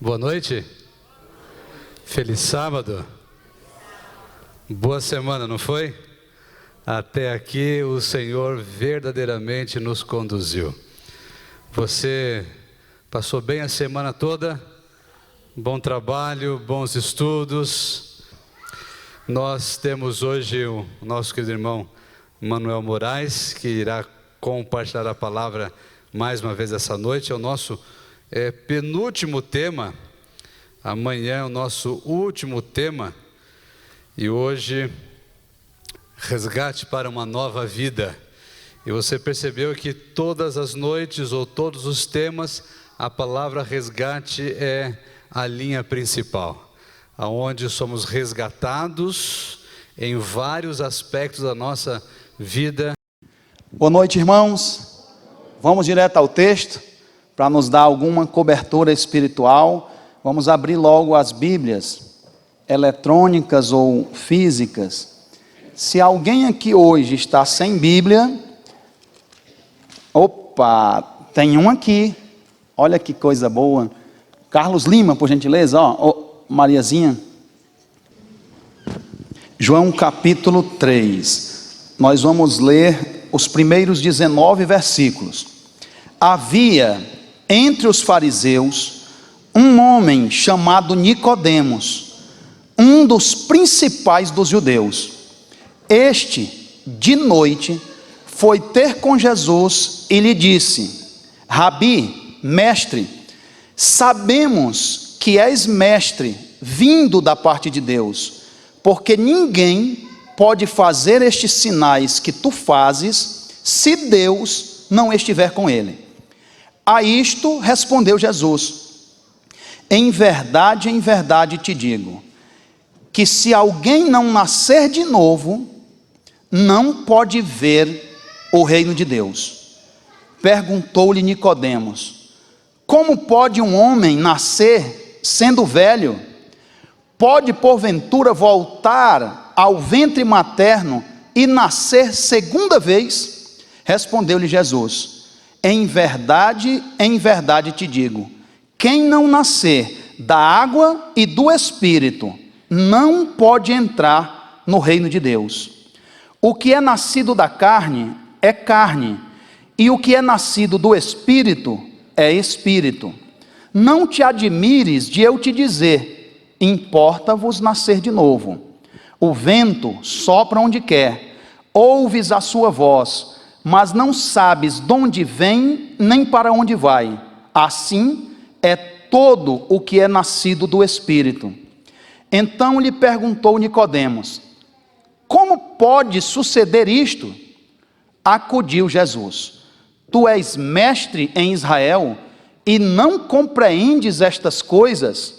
Boa noite. Feliz sábado. Boa semana, não foi? Até aqui o Senhor verdadeiramente nos conduziu. Você passou bem a semana toda? Bom trabalho, bons estudos. Nós temos hoje o nosso querido irmão Manuel Moraes, que irá compartilhar a palavra mais uma vez essa noite. É o nosso penúltimo tema. Amanhã é o nosso último tema. E hoje, resgate para uma nova vida. E você percebeu que todas as noites ou todos os temas, a palavra resgate é a linha principal, aonde somos resgatados em vários aspectos da nossa vida. Boa noite, irmãos. Vamos direto ao texto para nos dar alguma cobertura espiritual. Vamos abrir logo as Bíblias eletrônicas ou físicas. Se alguém aqui hoje está sem Bíblia, opa, tem um aqui. Olha que coisa boa. Carlos Lima, por gentileza, Mariazinha. João capítulo 3. Nós vamos ler os primeiros 19 versículos. Havia entre os fariseus um homem chamado Nicodemos, um dos principais dos judeus. Este, de noite, foi ter com Jesus e lhe disse: Rabi, mestre, sabemos que és mestre, vindo da parte de Deus, porque ninguém pode fazer estes sinais que tu fazes, se Deus não estiver com ele. A isto respondeu Jesus: em verdade te digo, que se alguém não nascer de novo, não pode ver o reino de Deus. Perguntou-lhe Nicodemos: como pode um homem nascer sendo velho? Pode porventura voltar ao ventre materno e nascer segunda vez? Respondeu-lhe Jesus: em verdade te digo, quem não nascer da água e do Espírito não pode entrar no reino de Deus. O que é nascido da carne é carne, e o que é nascido do Espírito é Espírito. Não te admires de eu te dizer: importa-vos nascer de novo. O vento sopra onde quer, ouves a sua voz, mas não sabes de onde vem nem para onde vai. Assim é todo o que é nascido do Espírito. Então lhe perguntou Nicodemos: como pode suceder isto? Acudiu Jesus: tu és mestre em Israel e não compreendes estas coisas?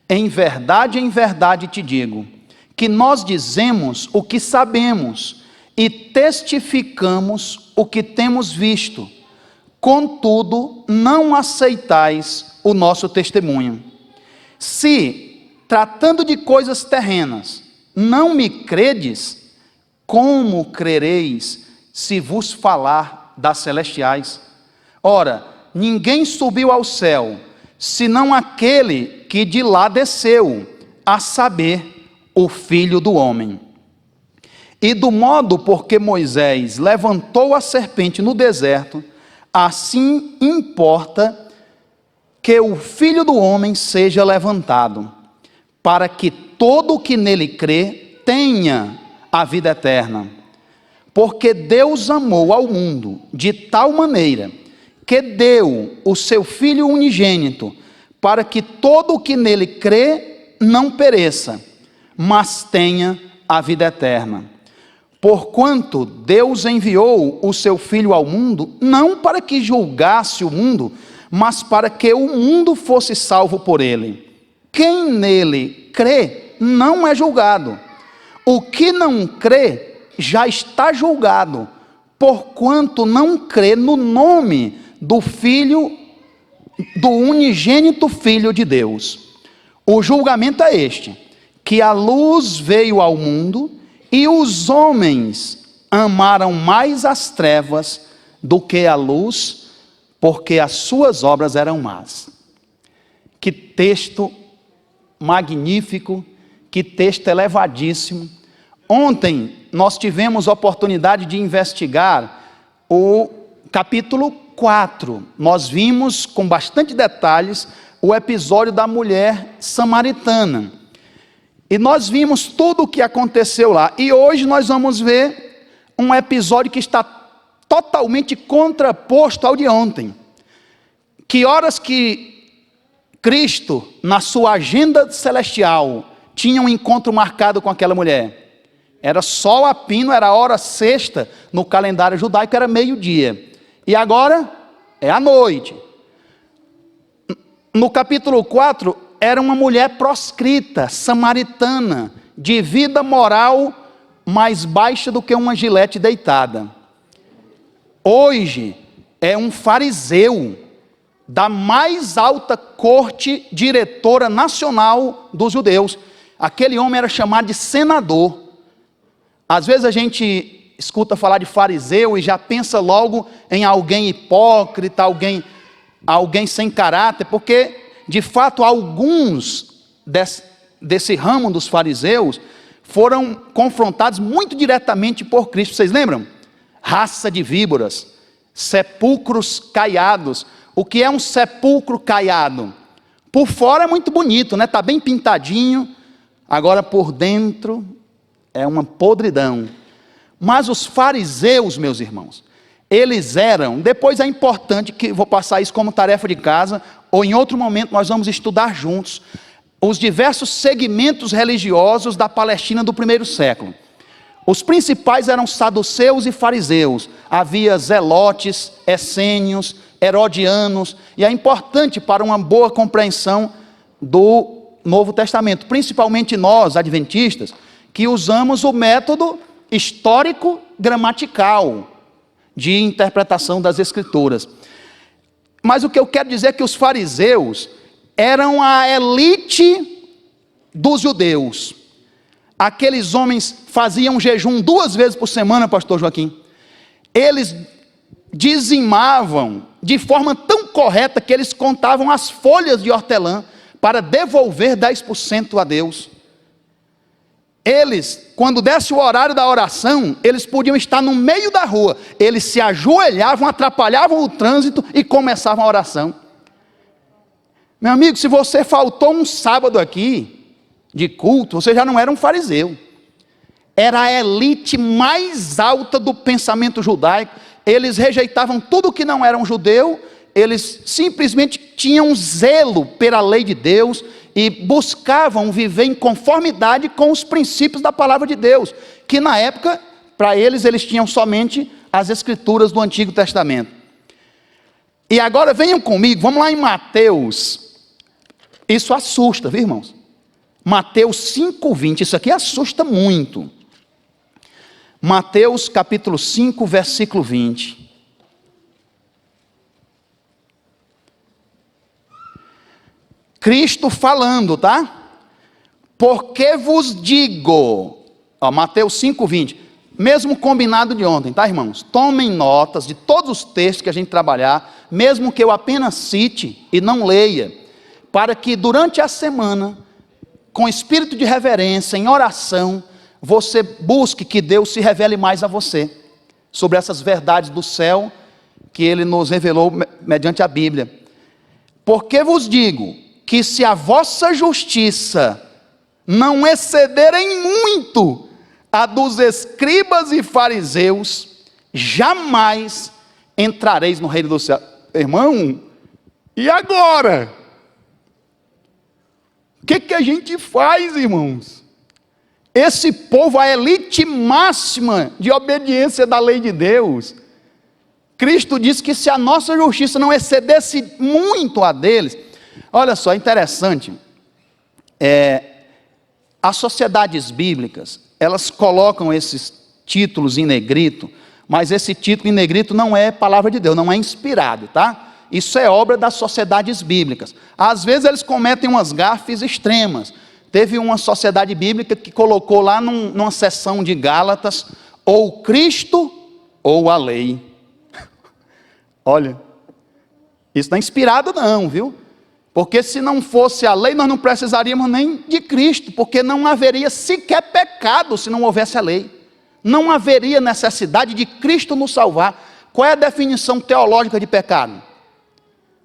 Em verdade te digo, que nós dizemos o que sabemos e testificamos o que temos visto, contudo não aceitais o nosso testemunho. Se, tratando de coisas terrenas, não me credes, como crereis se vos falar das celestiais? Ora, ninguém subiu ao céu, senão aquele que de lá desceu, a saber, o Filho do Homem. E do modo porque Moisés levantou a serpente no deserto, assim importa que o Filho do Homem seja levantado, para que todo o que nele crê tenha a vida eterna. Porque Deus amou ao mundo de tal maneira que deu o seu Filho unigênito, para que todo o que nele crê não pereça, mas tenha a vida eterna. Porquanto Deus enviou o seu Filho ao mundo, não para que julgasse o mundo, mas para que o mundo fosse salvo por ele. Quem nele crê não é julgado. O que não crê já está julgado, porquanto não crê no nome do Filho, do unigênito Filho de Deus. O julgamento é este: que a luz veio ao mundo, e os homens amaram mais as trevas do que a luz, porque as suas obras eram más. Que texto magnífico, que texto elevadíssimo. Ontem nós tivemos a oportunidade de investigar o capítulo 4. Nós vimos com bastante detalhes o episódio da mulher samaritana. E nós vimos tudo o que aconteceu lá. E hoje nós vamos ver um episódio que está totalmente contraposto ao de ontem. Que horas que Cristo, na sua agenda celestial, tinha um encontro marcado com aquela mulher? Era sol a pino, era a hora sexta, no calendário judaico era meio-dia. E agora é à noite. No capítulo 4, era uma mulher proscrita, samaritana, de vida moral mais baixa do que uma gilete deitada. Hoje é um fariseu da mais alta corte diretora nacional dos judeus. Aquele homem era chamado de senador. Às vezes a gente escuta falar de fariseu e já pensa logo em alguém hipócrita, alguém sem caráter, porque de fato alguns desse ramo dos fariseus foram confrontados muito diretamente por Cristo. Vocês lembram? Raça de víboras, sepulcros caiados. O que é um sepulcro caiado? Por fora é muito bonito, né? Está bem pintadinho, agora por dentro é uma podridão. Mas os fariseus, meus irmãos, eles eram, depois é importante que vou passar isso como tarefa de casa, ou em outro momento nós vamos estudar juntos, os diversos segmentos religiosos da Palestina do primeiro século. Os principais eram saduceus e fariseus, havia zelotes, essênios, herodianos, e é importante para uma boa compreensão do Novo Testamento, principalmente nós, adventistas, que usamos o método histórico-gramatical de interpretação das Escrituras. Mas o que eu quero dizer é que os fariseus eram a elite dos judeus. Aqueles homens faziam jejum 2 vezes por semana, pastor Joaquim. Eles dizimavam de forma tão correta que eles contavam as folhas de hortelã para devolver 10% a Deus. Eles, quando desse o horário da oração, eles podiam estar no meio da rua, eles se ajoelhavam, atrapalhavam o trânsito e começavam a oração. Meu amigo, se você faltou um sábado aqui, de culto, você já não era um fariseu. Era a elite mais alta do pensamento judaico. Eles rejeitavam tudo que não era um judeu, eles simplesmente tinham zelo pela lei de Deus, e buscavam viver em conformidade com os princípios da palavra de Deus, que na época, para eles tinham somente as escrituras do Antigo Testamento. E agora venham comigo, vamos lá em Mateus. Isso assusta, viu, irmãos? Mateus 5:20, isso aqui assusta muito. Mateus capítulo 5, versículo 20. Cristo falando, tá? Porque vos digo, ó, Mateus 5:20, mesmo combinado de ontem, tá, irmãos? Tomem notas de todos os textos que a gente trabalhar, mesmo que eu apenas cite e não leia, para que durante a semana, com espírito de reverência, em oração, você busque que Deus se revele mais a você, sobre essas verdades do céu, que Ele nos revelou mediante a Bíblia. Porque vos digo, que se a vossa justiça não exceder em muito a dos escribas e fariseus, jamais entrareis no reino do céu. Irmão, e agora? O que a gente faz, irmãos? Esse povo, a elite máxima de obediência da lei de Deus, Cristo disse que se a nossa justiça não excedesse muito a deles. Olha só, interessante, as sociedades bíblicas, elas colocam esses títulos em negrito, mas esse título em negrito não é palavra de Deus, não é inspirado, tá? Isso é obra das sociedades bíblicas. Às vezes eles cometem umas gafes extremas. Teve uma sociedade bíblica que colocou lá numa seção de Gálatas, ou Cristo ou a lei. Olha, isso não é inspirado não, viu? Porque se não fosse a lei, nós não precisaríamos nem de Cristo, porque não haveria sequer pecado se não houvesse a lei. Não haveria necessidade de Cristo nos salvar. Qual é a definição teológica de pecado?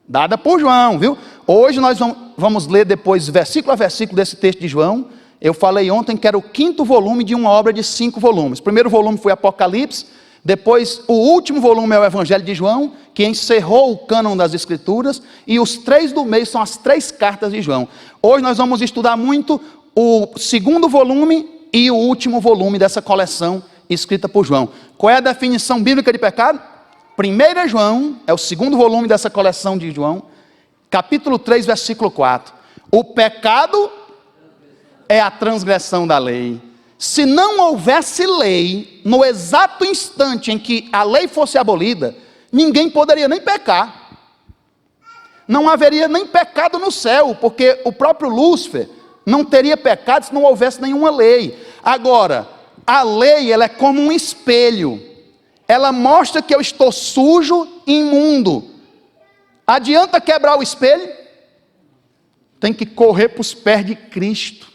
Dada por João, viu? Hoje nós vamos ler depois, versículo a versículo desse texto de João. Eu falei ontem que era o 5º volume de uma obra de 5 volumes. O primeiro volume foi Apocalipse, depois o último volume é o Evangelho de João, que encerrou o cânon das Escrituras, e os 3 do meio são as 3 cartas de João. Hoje nós vamos estudar muito o 2º volume e o último volume dessa coleção escrita por João. Qual é a definição bíblica de pecado? 1 João, é o 2º volume dessa coleção de João, capítulo 3, versículo 4. O pecado é a transgressão da lei. Se não houvesse lei, no exato instante em que a lei fosse abolida, ninguém poderia nem pecar. Não haveria nem pecado no céu, porque o próprio Lúcifer não teria pecado se não houvesse nenhuma lei. Agora, a lei, ela é como um espelho. Ela mostra que eu estou sujo e imundo. Adianta quebrar o espelho? Tem que correr para os pés de Cristo.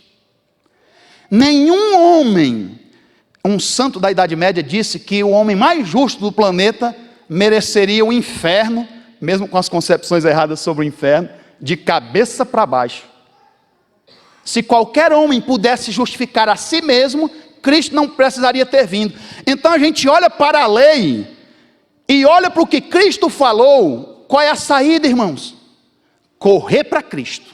Nenhum homem, um santo da Idade Média disse que o homem mais justo do planeta mereceria o inferno, mesmo com as concepções erradas sobre o inferno, de cabeça para baixo. Se qualquer homem pudesse justificar a si mesmo, Cristo não precisaria ter vindo. Então a gente olha para a lei e olha para o que Cristo falou. Qual é a saída, irmãos? Correr para Cristo.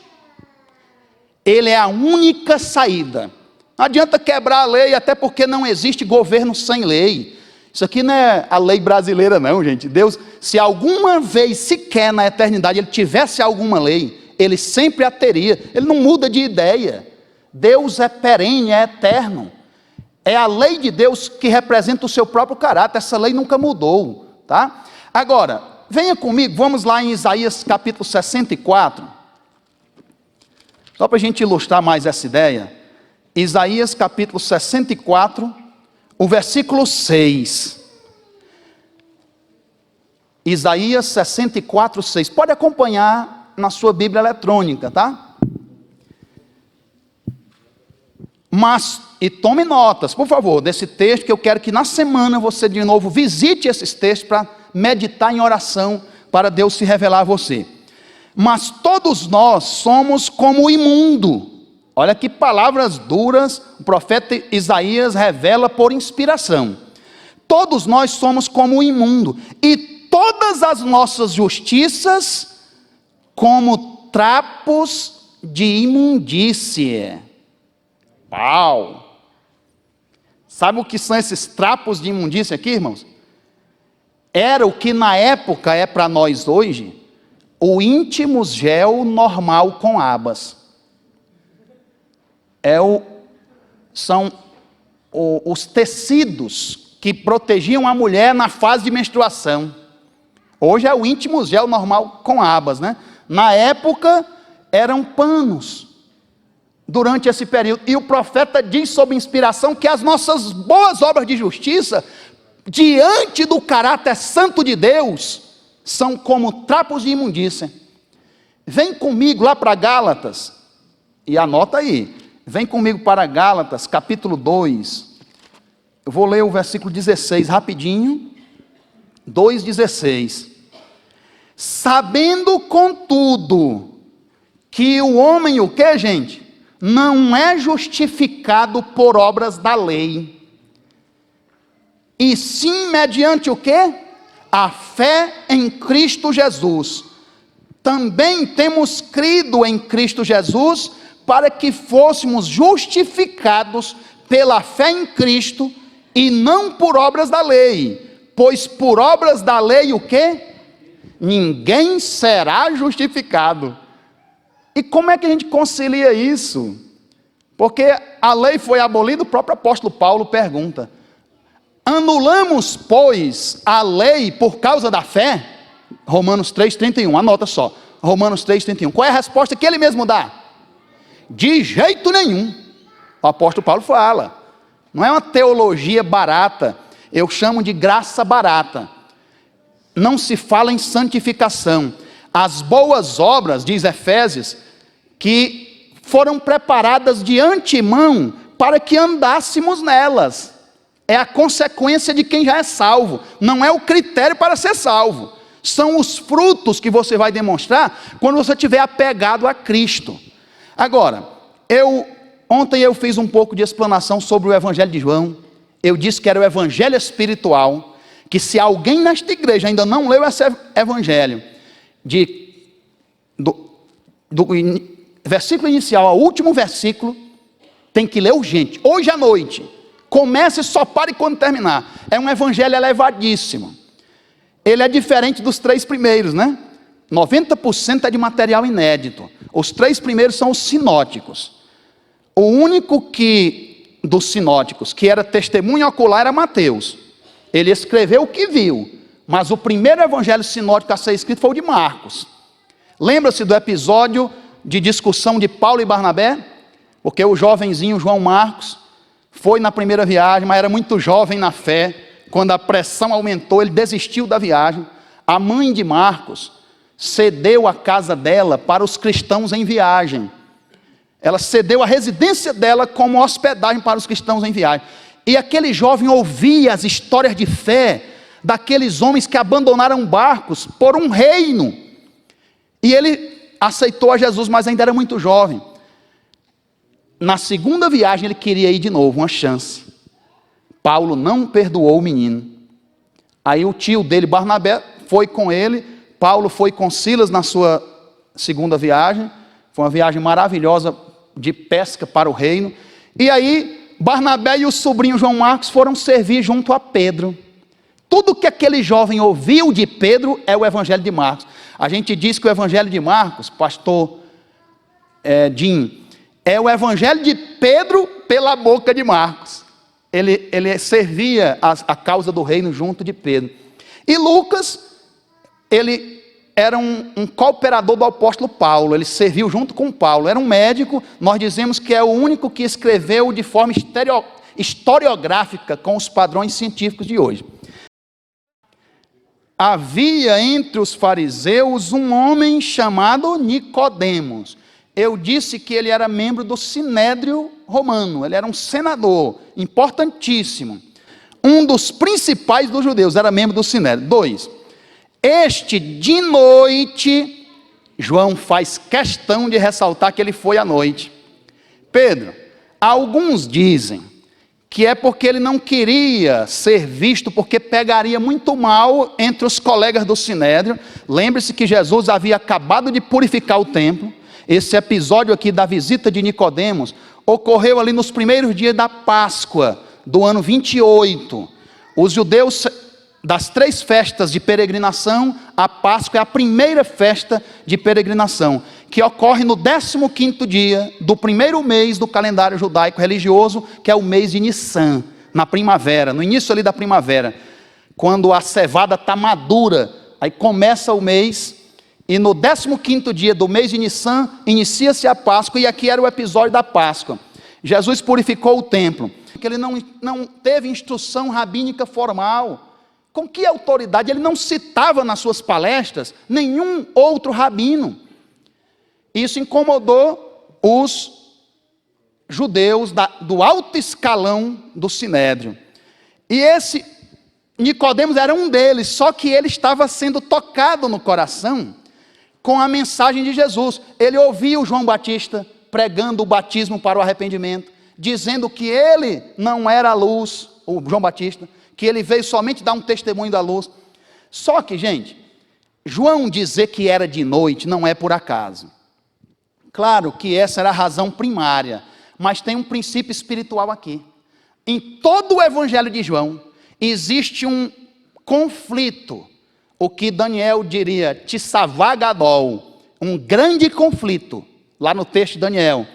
Ele é a única saída. Não adianta quebrar a lei, até porque não existe governo sem lei. Isso aqui não é a lei brasileira não, gente. Deus, se alguma vez sequer na eternidade ele tivesse alguma lei, ele sempre a teria. Ele não muda de ideia. Deus é perene, é eterno. É a lei de Deus que representa o seu próprio caráter. Essa lei nunca mudou, tá? Agora, venha comigo, vamos lá em Isaías capítulo 64. Só para a gente ilustrar mais essa ideia. Isaías capítulo 64, o versículo 6. Isaías 64, 6. Pode acompanhar na sua Bíblia eletrônica, tá? Mas, e tome notas, por favor, desse texto, que eu quero que na semana você de novo visite esses textos para meditar em oração, para Deus se revelar a você. Mas todos nós somos como o imundo. Olha que palavras duras o profeta Isaías revela por inspiração. Todos nós somos como o imundo, e todas as nossas justiças como trapos de imundície. Uau! Sabe o que são esses trapos de imundície aqui, irmãos? Era o que na época é para nós hoje o íntimo gel normal com abas. São os tecidos que protegiam a mulher na fase de menstruação. Hoje é o íntimo gel normal com abas, né? Na época eram panos. Durante esse período, e o profeta diz sob inspiração que as nossas boas obras de justiça, diante do caráter santo de Deus, são como trapos de imundícia. Vem comigo lá para Gálatas, e anota aí, vem comigo para Gálatas, capítulo 2, eu vou ler o versículo 16, rapidinho, 2,16. Sabendo, contudo, que o homem, o que, gente? Não é justificado por obras da lei, e sim mediante o quê? A fé em Cristo Jesus. Também temos crido em Cristo Jesus, para que fôssemos justificados pela fé em Cristo, e não por obras da lei, pois por obras da lei o quê? Ninguém será justificado. E como é que a gente concilia isso? Porque a lei foi abolida, o próprio apóstolo Paulo pergunta: anulamos, pois, a lei por causa da fé? Romanos 3,31, anota só, Romanos 3,31. Qual é a resposta que ele mesmo dá? De jeito nenhum. O apóstolo Paulo fala, não é uma teologia barata, eu chamo de graça barata. Não se fala em santificação. as boas obras, diz Efésios, que foram preparadas de antemão para que andássemos nelas. É a consequência de quem já é salvo, não é o critério para ser salvo. São os frutos que você vai demonstrar quando você estiver apegado a Cristo. Agora, ontem eu fiz um pouco de explanação sobre o Evangelho de João. Eu disse que era o Evangelho espiritual, que se alguém nesta igreja ainda não leu esse Evangelho, do versículo inicial ao último versículo, tem que ler urgente, hoje à noite. Comece e só pare quando terminar. É um evangelho elevadíssimo. Ele é diferente dos 3 primeiros, né? 90% é de material inédito. Os 3 primeiros são os sinóticos. O único dos sinóticos que era testemunho ocular era Mateus. Ele escreveu o que viu, mas o primeiro evangelho sinótico a ser escrito foi o de Marcos. Lembra-se do episódio de discussão de Paulo e Barnabé? Porque o jovenzinho João Marcos foi na primeira viagem, mas era muito jovem na fé. Quando a pressão aumentou, ele desistiu da viagem. A mãe de Marcos cedeu a casa dela para os cristãos em viagem. Ela cedeu a residência dela como hospedagem para os cristãos em viagem. E aquele jovem ouvia as histórias de fé daqueles homens que abandonaram barcos por um reino. E ele aceitou a Jesus, mas ainda era muito jovem. Na segunda viagem ele queria ir de novo, uma chance. Paulo não perdoou o menino. Aí o tio dele, Barnabé, foi com ele. Paulo foi com Silas na sua segunda viagem. Foi uma viagem maravilhosa de pesca para o reino. E aí Barnabé e o sobrinho João Marcos foram servir junto a Pedro. Tudo que aquele jovem ouviu de Pedro é o evangelho de Marcos. A gente diz que o evangelho de Marcos, pastor Jim, é o evangelho de Pedro pela boca de Marcos. Ele servia a causa do reino junto de Pedro. E Lucas, ele era um cooperador do apóstolo Paulo. Ele serviu junto com Paulo. Era um médico. Nós dizemos que é o único que escreveu de forma historiográfica com os padrões científicos de hoje. Havia entre os fariseus um homem chamado Nicodemos. Eu disse que ele era membro do Sinédrio romano, ele era um senador importantíssimo, um dos principais dos judeus, era membro do Sinédrio. 2, este de noite, João faz questão de ressaltar que ele foi à noite. Pedro, alguns dizem que é porque ele não queria ser visto, porque pegaria muito mal entre os colegas do Sinédrio. Lembre-se que Jesus havia acabado de purificar o templo. Esse episódio aqui da visita de Nicodemos ocorreu ali nos primeiros dias da Páscoa, do ano 28. Os judeus, das 3 festas de peregrinação, a Páscoa é a primeira festa de peregrinação, que ocorre no 15º dia do primeiro mês do calendário judaico religioso, que é o mês de Nissan, na primavera, no início ali da primavera, quando a cevada está madura, aí começa o mês. E no 15º dia do mês de Nissan, inicia-se a Páscoa, e aqui era o episódio da Páscoa. Jesus purificou o templo, porque ele não teve instrução rabínica formal. Com que autoridade? Ele não citava nas suas palestras nenhum outro rabino. Isso incomodou os judeus do alto escalão do Sinédrio. E esse Nicodemos era um deles, só que ele estava sendo tocado no coração com a mensagem de Jesus. Ele ouviu João Batista pregando o batismo para o arrependimento, dizendo que ele não era a luz, o João Batista, que ele veio somente dar um testemunho da luz. Só que, gente, João dizer que era de noite não é por acaso. Claro que essa era a razão primária, mas tem um princípio espiritual aqui. Em todo o evangelho de João, existe um conflito, o que Daniel diria, Tissavagadol, um grande conflito, lá no texto de Daniel,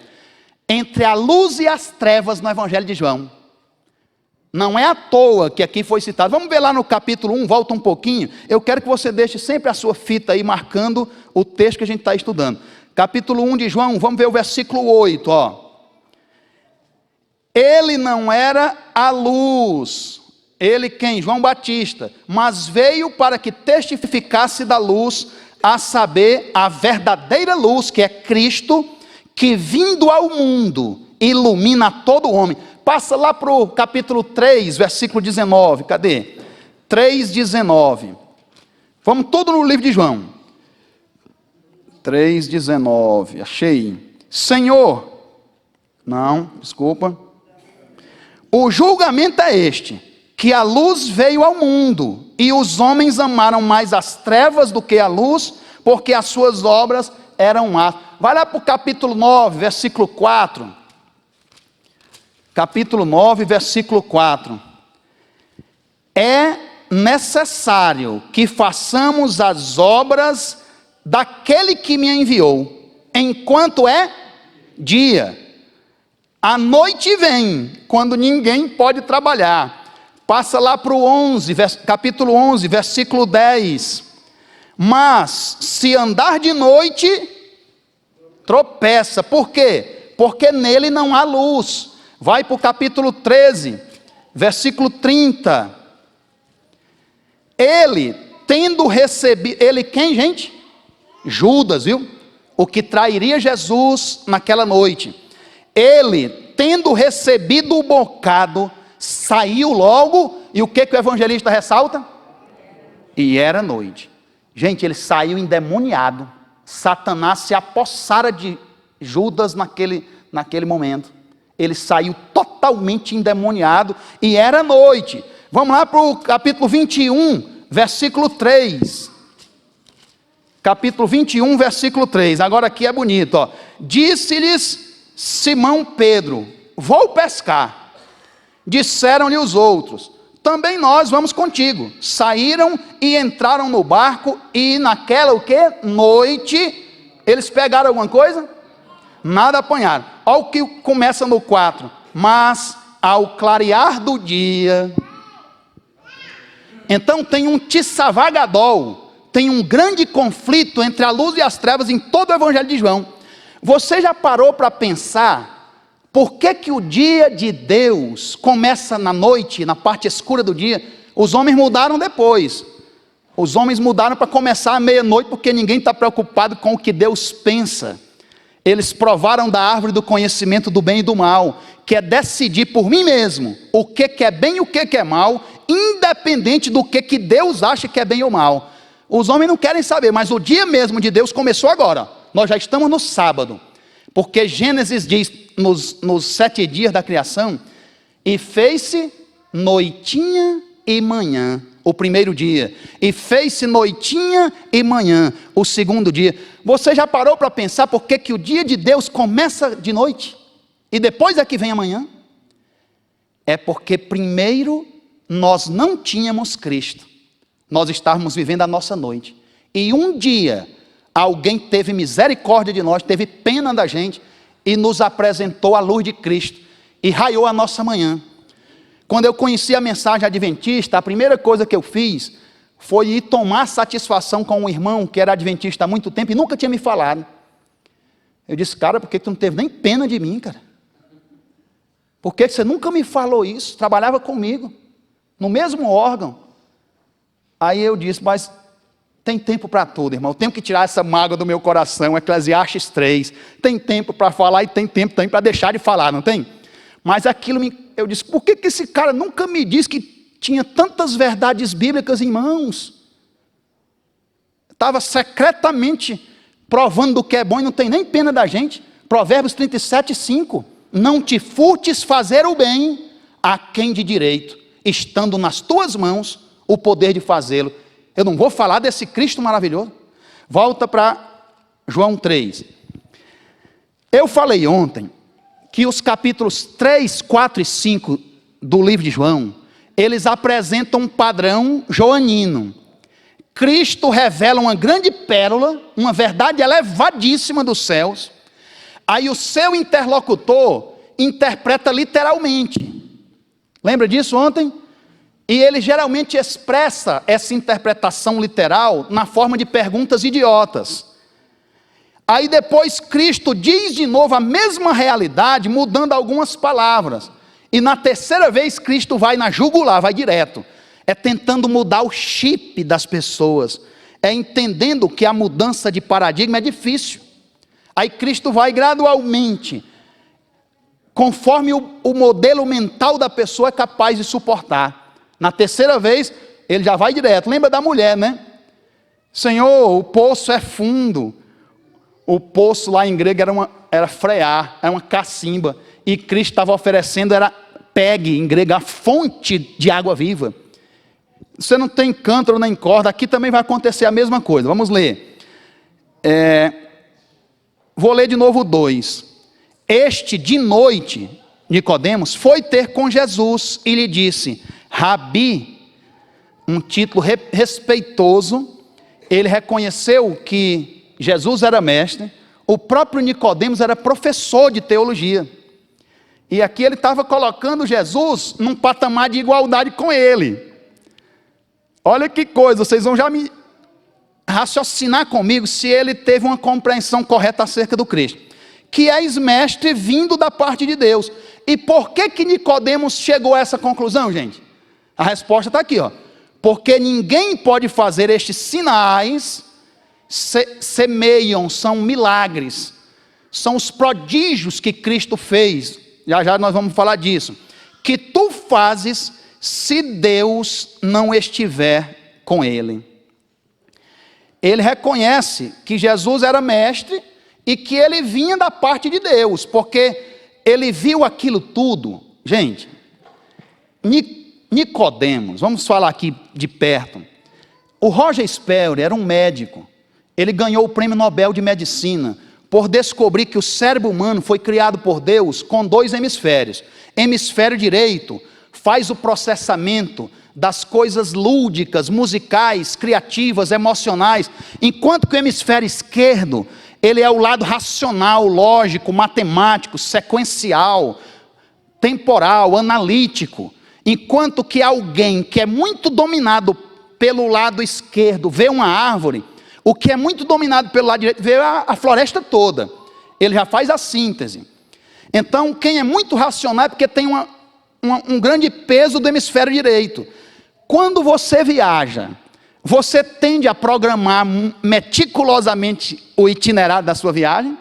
entre a luz e as trevas no Evangelho de João. Não é à toa que aqui foi citado. Vamos ver lá no capítulo 1, volta um pouquinho. Eu quero que você deixe sempre a sua fita aí, marcando o texto que a gente está estudando. Capítulo 1 de João, vamos ver o versículo 8, ó. Ele não era a luz. Ele quem? João Batista. Mas veio para que testificasse da luz, a saber, a verdadeira luz, que é Cristo, que vindo ao mundo, ilumina todo homem. Passa lá para o capítulo 3, versículo 19, cadê? 3,19. Vamos tudo no livro de João. 3,19, achei. Senhor, não, desculpa. O julgamento é este, que a luz veio ao mundo, e os homens amaram mais as trevas do que a luz, porque as suas obras eram más. Vai lá para o capítulo 9, versículo 4. Capítulo 9, versículo 4. É necessário que façamos as obras daquele que me enviou, enquanto é dia. A noite vem, quando ninguém pode trabalhar. Passa lá para o 11, capítulo 11, versículo 10. Mas, se andar de noite, tropeça. Por quê? Porque nele não há luz. Vai para o capítulo 13, versículo 30. Ele, tendo recebido... Ele quem, gente? Judas, viu? O que trairia Jesus naquela noite. Ele, tendo recebido o bocado, saiu logo, e o que o evangelista ressalta? E era noite. Gente, ele saiu endemoniado. Satanás se apossara de Judas naquele momento. Ele saiu totalmente endemoniado, e era noite. Vamos lá para o capítulo 21, versículo 3. Capítulo 21, versículo 3. Agora aqui é bonito, ó. Disse-lhes Simão Pedro: vou pescar. Disseram-lhe os outros: também nós vamos contigo. Saíram e entraram no barco, e naquela o quê? Noite, eles pegaram alguma coisa? Nada apanharam. Olha o que começa no 4. Mas ao clarear do dia... Então tem um tissavagadol, tem um grande conflito entre a luz e as trevas em todo o evangelho de João. Você já parou para pensar por que o dia de Deus começa na noite, na parte escura do dia? Os homens mudaram depois. Os homens mudaram para começar à meia-noite, porque ninguém está preocupado com o que Deus pensa. Eles provaram da árvore do conhecimento do bem e do mal, que é decidir por mim mesmo o que é bem e o que é mal, independente do que Deus acha que é bem ou mal. Os homens não querem saber, mas o dia mesmo de Deus começou agora. Nós já estamos no sábado, porque Gênesis diz nos 7 dias da criação, e fez-se noitinha e manhã, o primeiro dia, e fez-se noitinha e manhã, o segundo dia. Você já parou para pensar por que o dia de Deus começa de noite, e depois é que vem amanhã? É porque primeiro nós não tínhamos Cristo, nós estávamos vivendo a nossa noite, e um dia alguém teve misericórdia de nós, teve pena da gente, e nos apresentou a luz de Cristo, e raiou a nossa manhã. Quando eu conheci a mensagem adventista, a primeira coisa que eu fiz foi ir tomar satisfação com um irmão que era adventista há muito tempo e nunca tinha me falado. Eu disse: cara, por que tu não teve nem pena de mim, cara? Por que você nunca me falou isso? Trabalhava comigo, no mesmo órgão. Aí eu disse: mas tem tempo para tudo, irmão. Eu tenho que tirar essa mágoa do meu coração. Eclesiastes 3. Tem tempo para falar e tem tempo também para deixar de falar, não tem? Mas aquilo eu disse: por que esse cara nunca me disse que tinha tantas verdades bíblicas em mãos? Estava secretamente provando do que é bom e não tem nem pena da gente. Provérbios 37, 5. Não te furtes fazer o bem a quem de direito, estando nas tuas mãos o poder de fazê-lo. Eu não vou falar desse Cristo maravilhoso. Volta para João 3. Eu falei ontem que os capítulos 3, 4 e 5 do livro de João, eles apresentam um padrão joanino. Cristo revela uma grande pérola, uma verdade elevadíssima dos céus. Aí o seu interlocutor interpreta literalmente. Lembra disso ontem? E ele geralmente expressa essa interpretação literal na forma de perguntas idiotas. Aí depois Cristo diz de novo a mesma realidade, mudando algumas palavras. E na terceira vez Cristo vai na jugular, vai direto. É tentando mudar o chip das pessoas. é entendendo que a mudança de paradigma é difícil. Aí Cristo vai gradualmente, conforme o modelo mental da pessoa é capaz de suportar. Na terceira vez, ele já vai direto. Lembra da mulher, né? Senhor, o poço é fundo. O poço lá em grego era frear, era uma cacimba. E Cristo estava oferecendo, era pegue, em grego, a fonte de água viva. Você não tem cântaro nem corda, aqui também vai acontecer a mesma coisa. Vamos ler. Vou ler de novo 2. Este de noite, Nicodemos, foi ter com Jesus e lhe disse, Rabi, um título respeitoso. Ele reconheceu que Jesus era mestre, o próprio Nicodemos era professor de teologia. E aqui ele estava colocando Jesus num patamar de igualdade com ele. Olha que coisa, vocês vão já me raciocinar comigo se ele teve uma compreensão correta acerca do Cristo. Que és mestre vindo da parte de Deus. E por que Nicodemos chegou a essa conclusão, gente? A resposta está aqui, ó. Porque ninguém pode fazer estes sinais, semeiam, são milagres, são os prodígios que Cristo fez, já nós vamos falar disso, que tu fazes se Deus não estiver com ele. Ele reconhece que Jesus era mestre e que ele vinha da parte de Deus, porque ele viu aquilo tudo. Gente, Nicodemos, vamos falar aqui de perto. O Roger Sperry era um médico. Ele ganhou o prêmio Nobel de Medicina por descobrir que o cérebro humano foi criado por Deus com 2 hemisférios. Hemisfério direito faz o processamento das coisas lúdicas, musicais, criativas, emocionais, enquanto que o hemisfério esquerdo, ele é o lado racional, lógico, matemático, sequencial, temporal, analítico. Enquanto que alguém que é muito dominado pelo lado esquerdo vê uma árvore, o que é muito dominado pelo lado direito vê a floresta toda. Ele já faz a síntese. Então, quem é muito racional é porque tem um grande peso do hemisfério direito. Quando você viaja, você tende a programar meticulosamente o itinerário da sua viagem?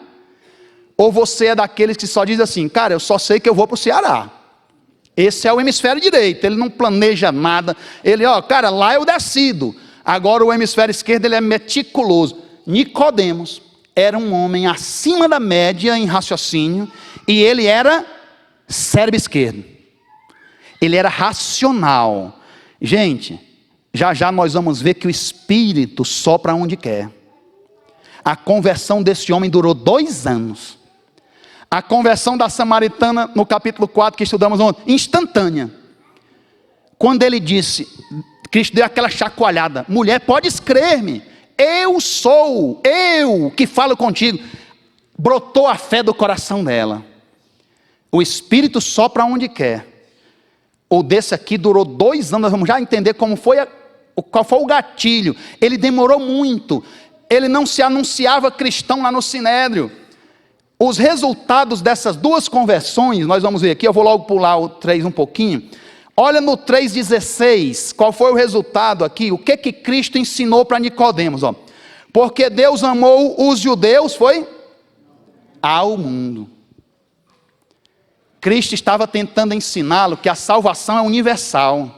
Ou você é daqueles que só diz assim, cara, eu só sei que eu vou para o Ceará. Esse é o hemisfério direito, ele não planeja nada. Ele, cara, lá eu decido. Agora o hemisfério esquerdo, ele é meticuloso. Nicodemos era um homem acima da média em raciocínio, e ele era cérebro esquerdo. Ele era racional. Gente, já nós vamos ver que o Espírito sopra onde quer. A conversão desse homem durou 2 anos. A conversão da samaritana, no capítulo 4, que estudamos ontem, instantânea. Quando ele disse, Cristo deu aquela chacoalhada, mulher, podes crer-me, eu sou, eu que falo contigo. Brotou a fé do coração dela. O Espírito sopra onde quer. O desse aqui durou 2 anos, nós vamos já entender qual foi o gatilho. Ele demorou muito, ele não se anunciava cristão lá no Sinédrio. Os resultados dessas 2 conversões, nós vamos ver aqui, eu vou logo pular o 3 um pouquinho. Olha no 3,16, qual foi o resultado aqui, o que Cristo ensinou para Nicodemos, ó. Porque Deus amou os judeus, foi? Ao mundo. Cristo estava tentando ensiná-lo que a salvação é universal.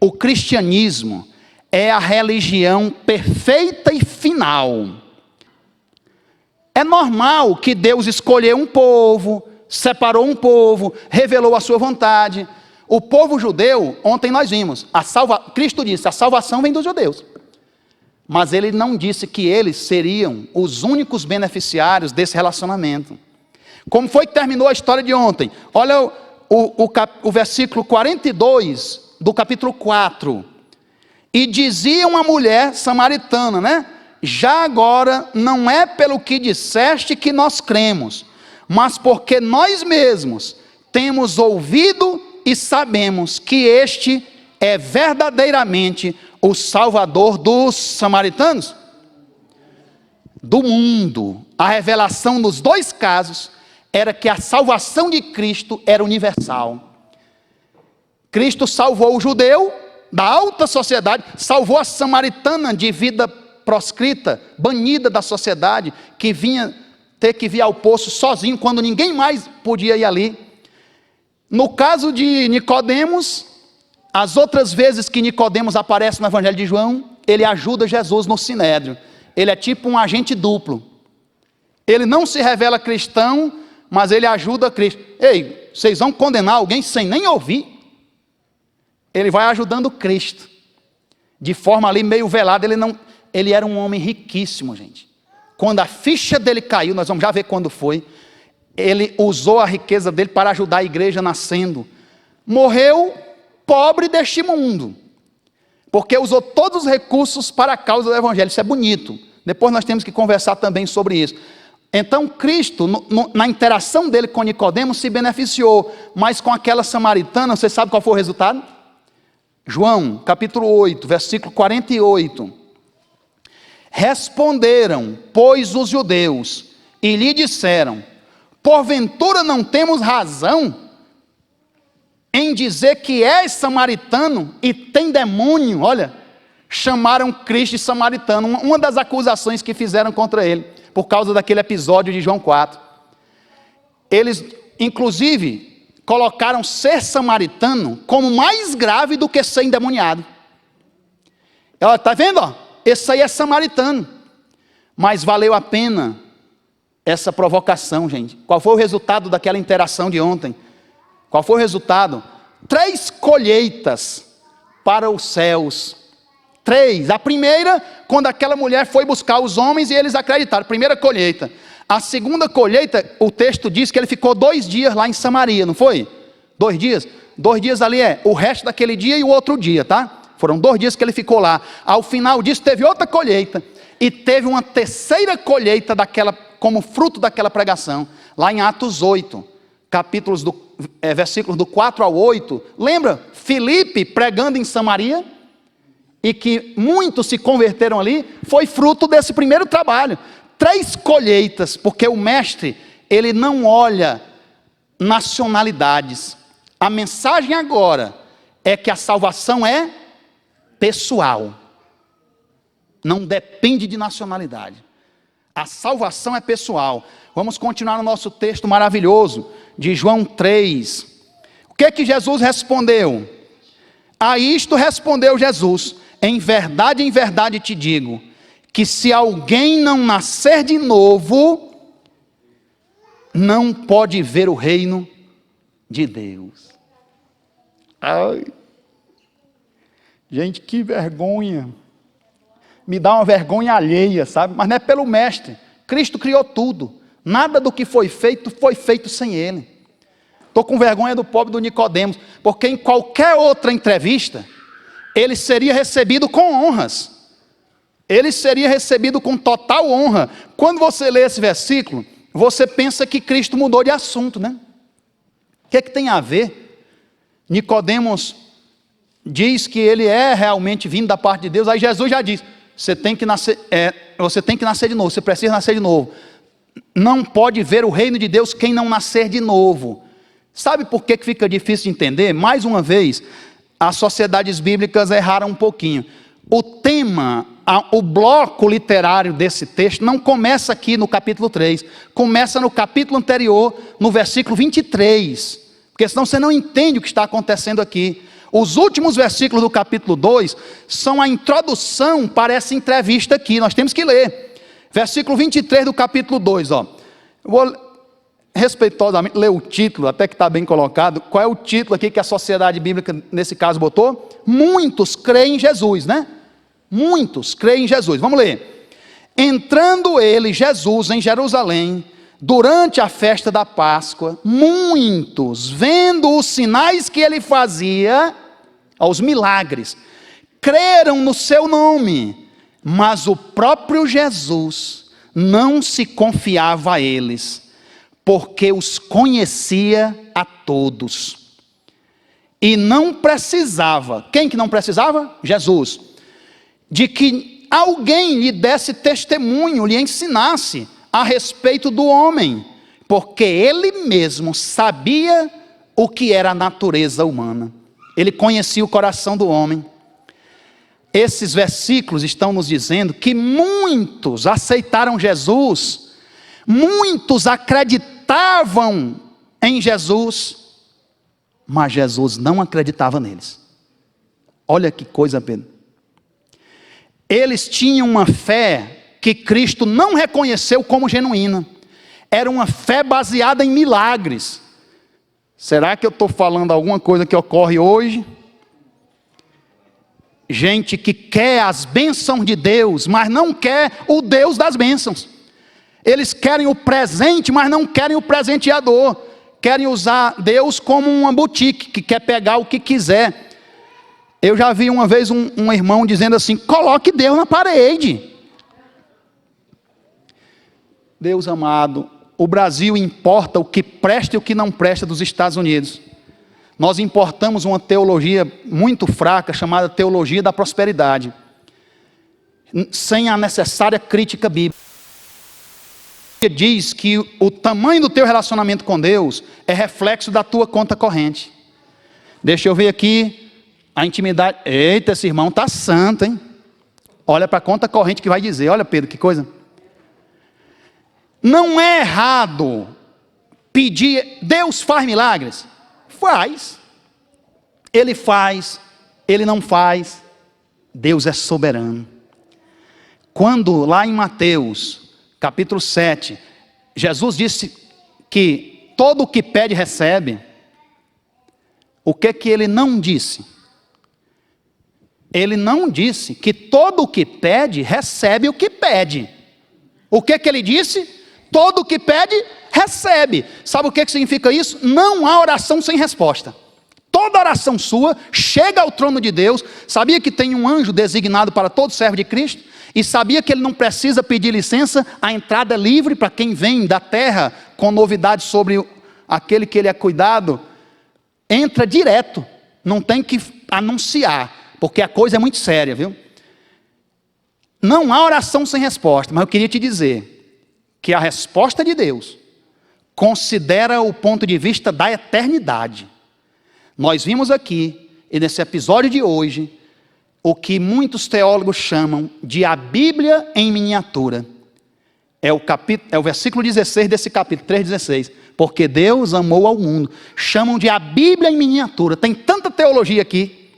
O cristianismo é a religião perfeita e final. É normal que Deus escolheu um povo, separou um povo, revelou a sua vontade. O povo judeu, ontem nós vimos, Cristo disse, a salvação vem dos judeus. Mas ele não disse que eles seriam os únicos beneficiários desse relacionamento. Como foi que terminou a história de ontem? Olha o versículo 42 do capítulo 4. E dizia uma mulher samaritana, né? Já agora não é pelo que disseste que nós cremos, mas porque nós mesmos temos ouvido e sabemos que este é verdadeiramente o Salvador dos samaritanos, do mundo. A revelação nos 2 casos era que a salvação de Cristo era universal. Cristo salvou o judeu da alta sociedade, salvou a samaritana de vida proscrita, banida da sociedade, que vinha ter que vir ao poço sozinho, quando ninguém mais podia ir ali. No caso de Nicodemos, as outras vezes que Nicodemos aparece no Evangelho de João, ele ajuda Jesus no Sinédrio. Ele é tipo um agente duplo. Ele não se revela cristão, mas ele ajuda Cristo. Ei, vocês vão condenar alguém sem nem ouvir? Ele vai ajudando Cristo. De forma ali meio velada, ele era um homem riquíssimo, gente. Quando a ficha dele caiu, nós vamos já ver quando foi, ele usou a riqueza dele para ajudar a igreja nascendo. Morreu pobre deste mundo, porque usou todos os recursos para a causa do Evangelho. Isso é bonito. Depois nós temos que conversar também sobre isso. Então Cristo, na interação dele com Nicodemos, se beneficiou, mas com aquela samaritana, você sabe qual foi o resultado? João, capítulo 8, versículo 48. Responderam, pois, os judeus, e lhe disseram: porventura não temos razão em dizer que és samaritano e tem demônio? Olha, chamaram Cristo de samaritano, uma das acusações que fizeram contra ele, por causa daquele episódio de João 4. Eles, inclusive, colocaram ser samaritano como mais grave do que ser endemoniado. Ela está vendo? Ó, esse aí é samaritano. Mas valeu a pena essa provocação, gente. Qual foi o resultado daquela interação de ontem? Qual foi o resultado? 3 colheitas para os céus. 3. A primeira, quando aquela mulher foi buscar os homens e eles acreditaram. Primeira colheita. A segunda colheita, o texto diz que ele ficou 2 dias lá em Samaria, não foi? 2 dias? 2 dias ali é o resto daquele dia e o outro dia, tá? Foram 2 dias que ele ficou lá. Ao final disso teve outra colheita. E teve uma terceira colheita como fruto daquela pregação. Lá em Atos 8, versículos do 4 ao 8. Lembra? Filipe pregando em Samaria, e que muitos se converteram ali, foi fruto desse primeiro trabalho. 3 colheitas, porque o mestre, ele não olha nacionalidades. A mensagem agora é que a salvação é pessoal. Não depende de nacionalidade. A salvação é pessoal. Vamos continuar no nosso texto maravilhoso, de João 3. O que é que Jesus respondeu? A isto respondeu Jesus: em verdade te digo, que se alguém não nascer de novo, não pode ver o reino de Deus. Ai, gente, que vergonha. Me dá uma vergonha alheia, sabe? Mas não é pelo mestre. Cristo criou tudo. Nada do que foi feito sem ele. Estou com vergonha do pobre do Nicodemos, porque em qualquer outra entrevista, ele seria recebido com honras. Ele seria recebido com total honra. Quando você lê esse versículo, você pensa que Cristo mudou de assunto, né? O que é que tem a ver? Nicodemos diz que ele é realmente vindo da parte de Deus. Aí Jesus já diz: você tem que nascer de novo, você precisa nascer de novo. Não pode ver o reino de Deus quem não nascer de novo. Sabe por que fica difícil de entender? Mais uma vez, as sociedades bíblicas erraram um pouquinho. O tema, o bloco literário desse texto não começa aqui no capítulo 3, começa no capítulo anterior, no versículo 23, porque senão você não entende o que está acontecendo aqui. Os últimos versículos do capítulo 2 são a introdução para essa entrevista aqui. Nós temos que ler. Versículo 23 do capítulo 2. Ó. Eu vou respeitosamente ler o título, até que está bem colocado. Qual é o título aqui que a sociedade bíblica, nesse caso, botou? Muitos creem em Jesus, né? Muitos creem em Jesus. Vamos ler. Entrando ele, Jesus, em Jerusalém, durante a festa da Páscoa, muitos, vendo os sinais que ele fazia, os milagres, creram no seu nome, mas o próprio Jesus não se confiava a eles, porque os conhecia a todos, e não precisava, quem que não precisava? Jesus, de que alguém lhe desse testemunho, lhe ensinasse a respeito do homem, porque ele mesmo sabia o que era a natureza humana. Ele conhecia o coração do homem. esses versículos estão nos dizendo que muitos aceitaram Jesus, muitos acreditavam em Jesus, mas Jesus não acreditava neles. Olha que coisa, Pedro. Eles tinham uma fé que Cristo não reconheceu como genuína. Era uma fé baseada em milagres. Será que eu estou falando alguma coisa que ocorre hoje? Gente que quer as bênçãos de Deus, mas não quer o Deus das bênçãos. Eles querem o presente, mas não querem o presenteador. Querem usar Deus como uma boutique, que quer pegar o que quiser. Eu já vi uma vez um irmão dizendo assim: coloque Deus na parede. Deus amado, o Brasil importa o que presta e o que não presta dos Estados Unidos. Nós importamos uma teologia muito fraca, chamada teologia da prosperidade, sem a necessária crítica bíblica. Diz que o tamanho do teu relacionamento com Deus é reflexo da tua conta corrente. Deixa eu ver aqui a intimidade. Eita, esse irmão está santo, hein? Olha para a conta corrente que vai dizer. Olha, Pedro, que coisa. Não é errado pedir, Deus faz milagres? Faz. Ele faz, Ele não faz. Deus é soberano. Quando lá em Mateus capítulo 7, Jesus disse que todo o que pede recebe, o que ele não disse? Ele não disse que todo o que pede recebe o que pede. O que ele disse? Todo o que pede recebe. Sabe o que significa isso? Não há oração sem resposta. Toda oração sua chega ao trono de Deus. Sabia que tem um anjo designado para todo servo de Cristo? E sabia que ele não precisa pedir licença? A entrada é livre para quem vem da terra com novidades sobre aquele que ele é cuidado. Entra direto, não tem que anunciar, porque a coisa é muito séria, viu? Não há oração sem resposta, mas eu queria te dizer que a resposta de Deus considera o ponto de vista da eternidade. Nós vimos aqui, e nesse episódio de hoje, o que muitos teólogos chamam de a Bíblia em miniatura. É o versículo 16 desse capítulo, 3,16. Porque Deus amou ao mundo. Chamam de a Bíblia em miniatura. Tem tanta teologia aqui.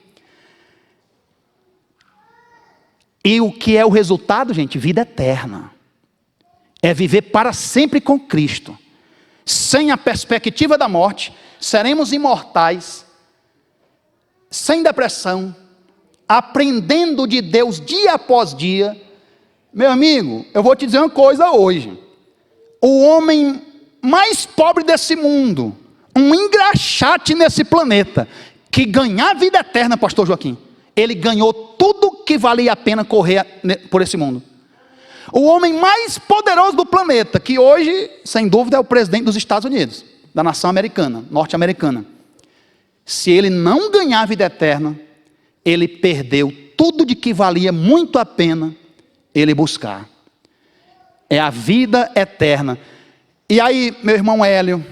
E o que é o resultado, gente? Vida eterna. É viver para sempre com Cristo. Sem a perspectiva da morte, seremos imortais, sem depressão, aprendendo de Deus dia após dia. Meu amigo, eu vou te dizer uma coisa hoje. O homem mais pobre desse mundo, um engraxate nesse planeta, que ganhar a vida eterna, pastor Joaquim, ele ganhou tudo que valia a pena correr por esse mundo. O homem mais poderoso do planeta, que hoje, sem dúvida, é o presidente dos Estados Unidos, da nação americana, norte-americana. Se ele não ganhar a vida eterna, ele perdeu tudo de que valia muito a pena ele buscar. É a vida eterna. E aí, meu irmão Hélio,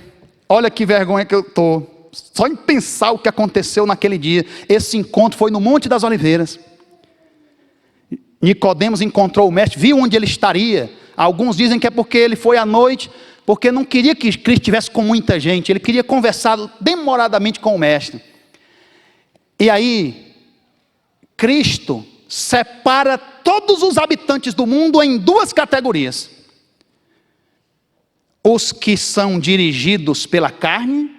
olha que vergonha que eu estou. Só em pensar o que aconteceu naquele dia. Esse encontro foi no Monte das Oliveiras. Nicodemos encontrou o mestre, viu onde ele estaria. Alguns dizem que é porque ele foi à noite, porque não queria que Cristo estivesse com muita gente. Ele queria conversar demoradamente com o mestre. E aí, Cristo separa todos os habitantes do mundo em duas categorias: os que são dirigidos pela carne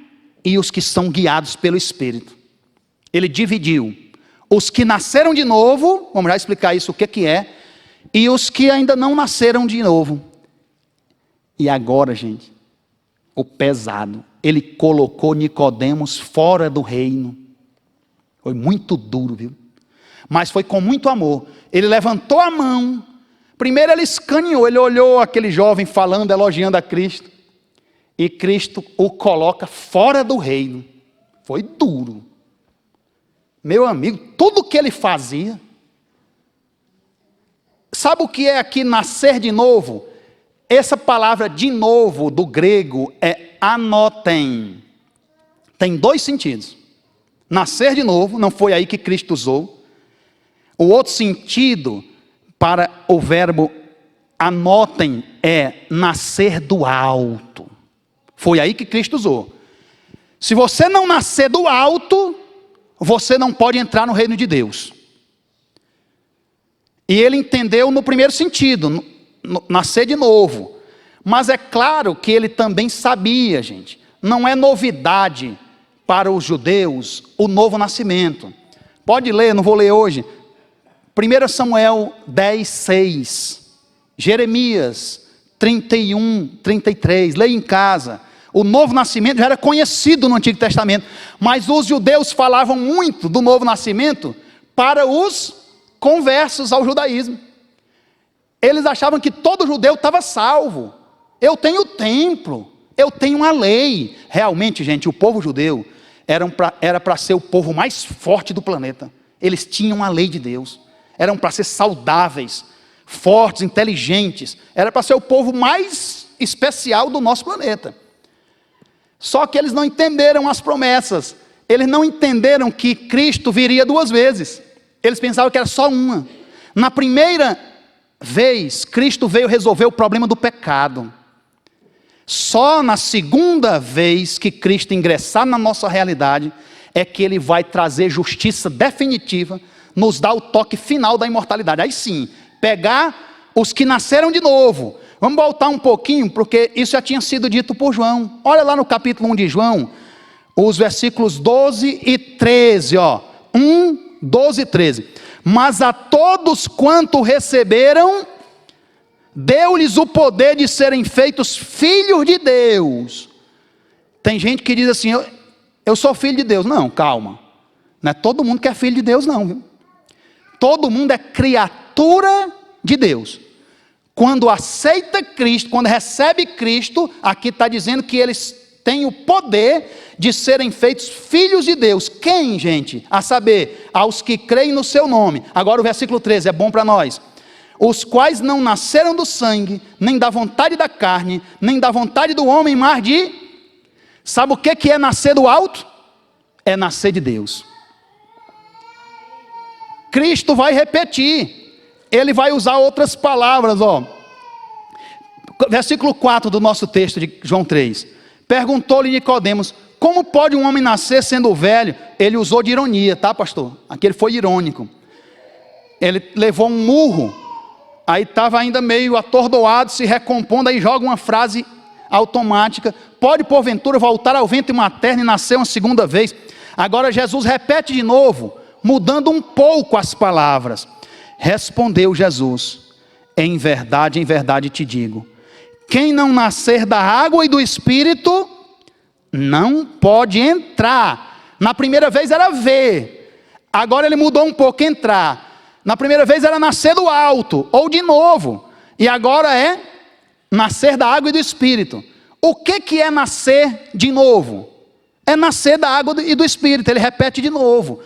e os que são guiados pelo Espírito. Ele dividiu os que nasceram de novo, vamos já explicar isso, o que é, e os que ainda não nasceram de novo. E agora, gente, o pesado, ele colocou Nicodemos fora do reino. Foi muito duro, viu? Mas foi com muito amor. Ele levantou a mão. Primeiro ele escaneou, ele olhou aquele jovem falando, elogiando a Cristo. E Cristo o coloca fora do reino. Foi duro. Meu amigo, tudo que ele fazia. Sabe o que é aqui nascer de novo? Essa palavra de novo do grego é anotem. Tem dois sentidos. Nascer de novo, não foi aí que Cristo usou. O outro sentido para o verbo anotem é nascer do alto. Foi aí que Cristo usou. Se você não nascer do alto, você não pode entrar no reino de Deus. E ele entendeu no primeiro sentido, nascer de novo. Mas é claro que ele também sabia, gente, não é novidade para os judeus o novo nascimento. Pode ler, não vou ler hoje. 1 Samuel 10, 6. Jeremias 31, 33. Leia em casa. O novo nascimento já era conhecido no Antigo Testamento. Mas os judeus falavam muito do novo nascimento para os conversos ao judaísmo. Eles achavam que todo judeu estava salvo. Eu tenho o templo, eu tenho a lei. Realmente, gente, o povo judeu era para ser o povo mais forte do planeta. Eles tinham a lei de Deus. Eram para ser saudáveis, fortes, inteligentes. Era para ser o povo mais especial do nosso planeta. Só que eles não entenderam as promessas. Eles não entenderam que Cristo viria 2 vezes. Eles pensavam que era só uma. Na primeira vez, Cristo veio resolver o problema do pecado. Só na segunda vez que Cristo ingressar na nossa realidade, é que Ele vai trazer justiça definitiva, nos dar o toque final da imortalidade. Aí sim, pegar os que nasceram de novo. Vamos voltar um pouquinho, porque isso já tinha sido dito por João. Olha lá no capítulo 1 de João, os versículos 12 e 13, ó. 1, 12 e 13. Mas a todos quanto receberam, deu-lhes o poder de serem feitos filhos de Deus. Tem gente que diz assim, eu sou filho de Deus. Não, calma. Não é todo mundo que é filho de Deus não, viu? Todo mundo é criatura de Deus. Quando aceita Cristo, quando recebe Cristo, aqui está dizendo que eles têm o poder de serem feitos filhos de Deus. Quem, gente? A saber, aos que creem no seu nome. Agora o versículo 13 é bom para nós. Os quais não nasceram do sangue, nem da vontade da carne, nem da vontade do homem, mas de... Sabe o que é nascer do alto? É nascer de Deus. Cristo vai repetir. Ele vai usar outras palavras, ó. Versículo 4 do nosso texto de João 3. Perguntou-lhe Nicodemos, como pode um homem nascer sendo velho? Ele usou de ironia, tá, pastor? Aqui ele foi irônico. Ele levou um murro, aí estava ainda meio atordoado, se recompondo, aí joga uma frase automática. Pode porventura voltar ao ventre materno e nascer uma segunda vez? Agora Jesus repete de novo, mudando um pouco as palavras. Respondeu Jesus, em verdade te digo, quem não nascer da água e do Espírito, não pode entrar. Na primeira vez era ver, agora ele mudou um pouco, entrar. Na primeira vez era nascer do alto, ou de novo, e agora é nascer da água e do Espírito. O que é nascer de novo? É nascer da água e do Espírito. Ele repete de novo,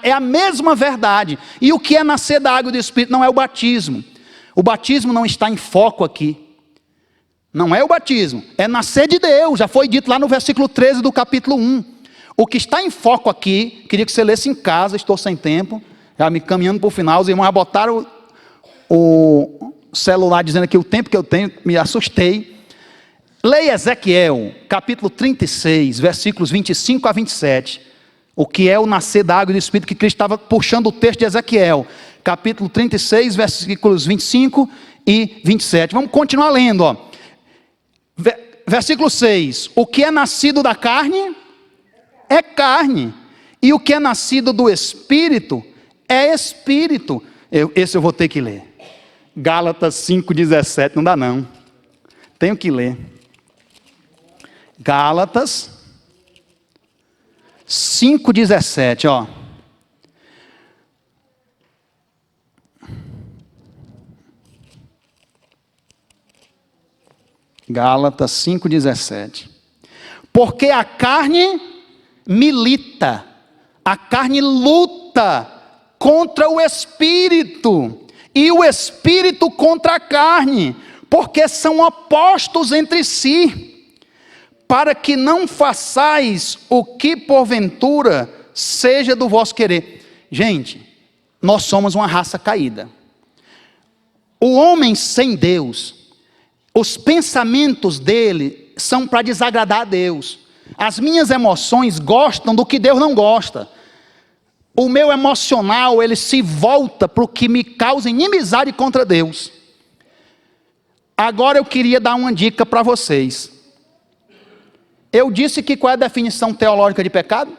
é a mesma verdade. E o que é nascer da água e do Espírito? Não é o batismo. O batismo não está em foco aqui. Não é o batismo, é nascer de Deus. Já foi dito lá no versículo 13 do capítulo 1. O que está em foco aqui, queria que você lesse em casa, estou sem tempo, já me caminhando para o final. Os irmãos já botaram o celular dizendo aqui o tempo que eu tenho, me assustei. Leia Ezequiel, capítulo 36, versículos 25 a 27. O que é o nascer da água e do Espírito, que Cristo estava puxando o texto de Ezequiel. Capítulo 36, versículos 25 e 27. Vamos continuar lendo, ó. Versículo 6. O que é nascido da carne, é carne. E o que é nascido do Espírito, é Espírito. Esse eu vou ter que ler. Gálatas 5,17. Não dá não. Tenho que ler. Gálatas 5,17, ó. Gálatas 5,17. Porque a carne milita, a carne luta contra o Espírito, e o Espírito contra a carne, porque são opostos entre si, para que não façais o que porventura seja do vosso querer. Gente, nós somos uma raça caída. O homem sem Deus, os pensamentos dele são para desagradar a Deus. As minhas emoções gostam do que Deus não gosta. O meu emocional, ele se volta para o que me causa inimizade contra Deus. Agora eu queria dar uma dica para vocês. Eu disse que qual é a definição teológica de pecado?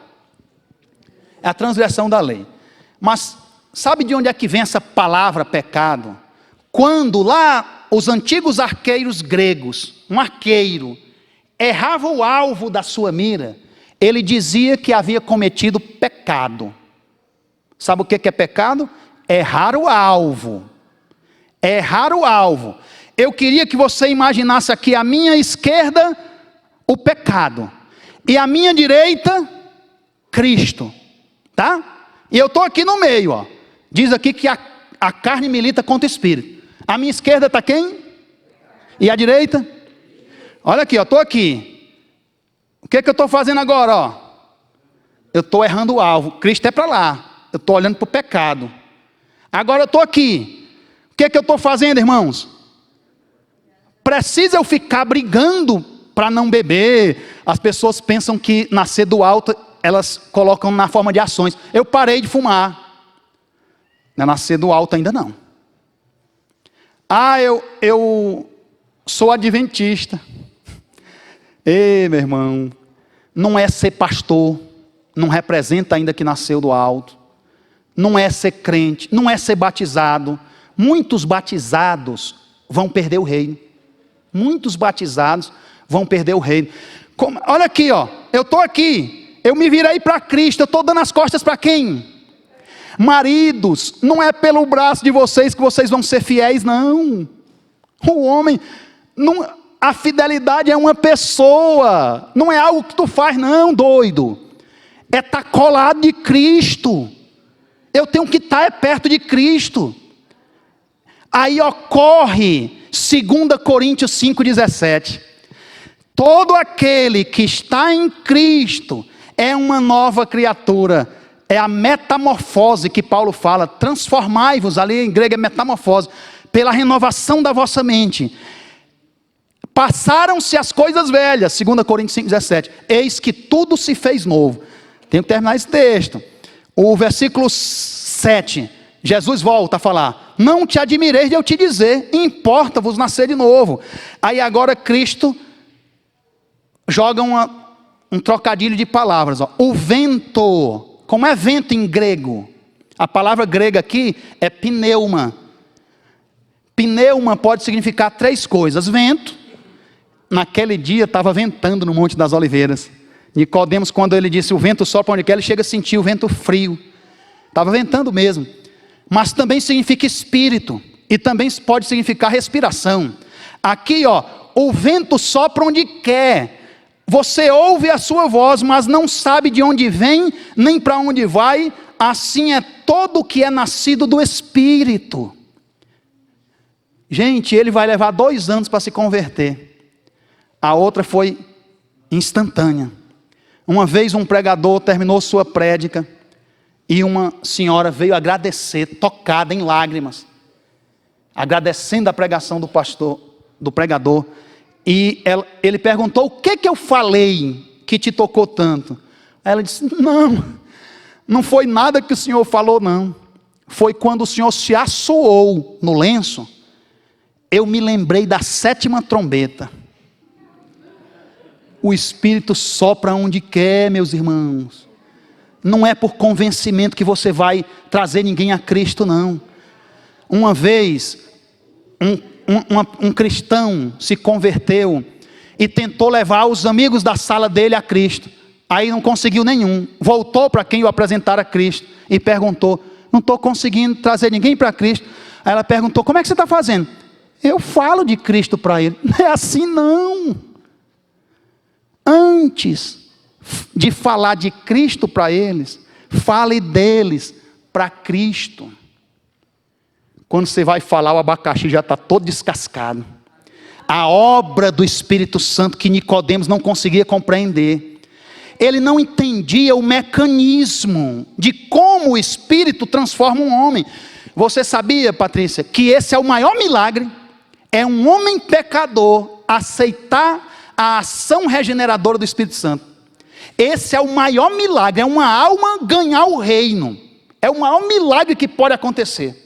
É a transgressão da lei. Mas sabe de onde é que vem essa palavra pecado? Quando lá os antigos arqueiros gregos, um arqueiro, errava o alvo da sua mira, ele dizia que havia cometido pecado. Sabe o que é pecado? Errar o alvo. Errar o alvo. Eu queria que você imaginasse aqui à minha esquerda o pecado e à minha direita Cristo, tá? E eu estou aqui no meio, ó. Diz aqui que a carne milita contra o espírito. À minha esquerda está quem? E à direita? Olha aqui, ó, estou aqui. O que eu estou fazendo agora, ó? Eu estou errando o alvo. Cristo é para lá. Eu estou olhando para o pecado. Agora eu estou aqui. O que eu estou fazendo, irmãos? Precisa eu ficar brigando para não beber? As pessoas pensam que nascer do alto, elas colocam na forma de ações. Eu parei de fumar. Não é nascer do alto ainda não. Ah, eu sou adventista. Ei, meu irmão, não é ser pastor, não representa ainda que nasceu do alto. Não é ser crente, não é ser batizado. Muitos batizados vão perder o reino. Muitos batizados vão perder o reino. Olha aqui, ó, eu estou aqui, eu me virei para Cristo, eu estou dando as costas para quem? Maridos, não é pelo braço de vocês que vocês vão ser fiéis, não. O homem, não, a fidelidade é uma pessoa, não é algo que tu faz, não, doido. É estar colado de Cristo. Eu tenho que estar perto de Cristo. Aí ocorre 2 Coríntios 5,17. Todo aquele que está em Cristo é uma nova criatura. É a metamorfose que Paulo fala. Transformai-vos, ali em grego é metamorfose, pela renovação da vossa mente. Passaram-se as coisas velhas, 2 Coríntios 5,17. Eis que tudo se fez novo. Tenho que terminar esse texto. O versículo 7, Jesus volta a falar: não te admireis de eu te dizer, importa-vos nascer de novo. Aí agora Cristo joga um trocadilho de palavras, ó. O vento, como é vento em grego? A palavra grega aqui é pneuma. Pneuma pode significar 3 coisas. Vento, naquele dia estava ventando no Monte das Oliveiras. Nicodemos, quando ele disse o vento sopra onde quer, ele chega a sentir o vento frio. Estava ventando mesmo. Mas também significa espírito. E também pode significar respiração. Aqui, ó, o vento sopra onde quer. Você ouve a sua voz, mas não sabe de onde vem, nem para onde vai. Assim é todo o que é nascido do Espírito. Gente, ele vai levar 2 anos para se converter. A outra foi instantânea. Uma vez um pregador terminou sua prédica e uma senhora veio agradecer, tocada em lágrimas, agradecendo a pregação do pastor, do pregador. E ele perguntou: o que eu falei que te tocou tanto? Aí ela disse: não foi nada que o senhor falou, não. Foi quando o senhor se assoou no lenço, eu me lembrei da 7ª trombeta. O Espírito sopra onde quer, meus irmãos. Não é por convencimento que você vai trazer ninguém a Cristo, não. Uma vez, um cristão se converteu e tentou levar os amigos da sala dele a Cristo. Aí não conseguiu nenhum. Voltou para quem o apresentara a Cristo e perguntou: não estou conseguindo trazer ninguém para Cristo. Aí ela perguntou: como é que você está fazendo? Eu falo de Cristo para ele. Não é assim não. Antes de falar de Cristo para eles, fale deles para Cristo. Quando você vai falar, o abacaxi já está todo descascado. A obra do Espírito Santo que Nicodemos não conseguia compreender. ele não entendia o mecanismo de como o Espírito transforma um homem. Você sabia, Patrícia, que esse é o maior milagre? É um homem pecador aceitar a ação regeneradora do Espírito Santo. Esse é o maior milagre, é uma alma ganhar o reino. É o maior milagre que pode acontecer.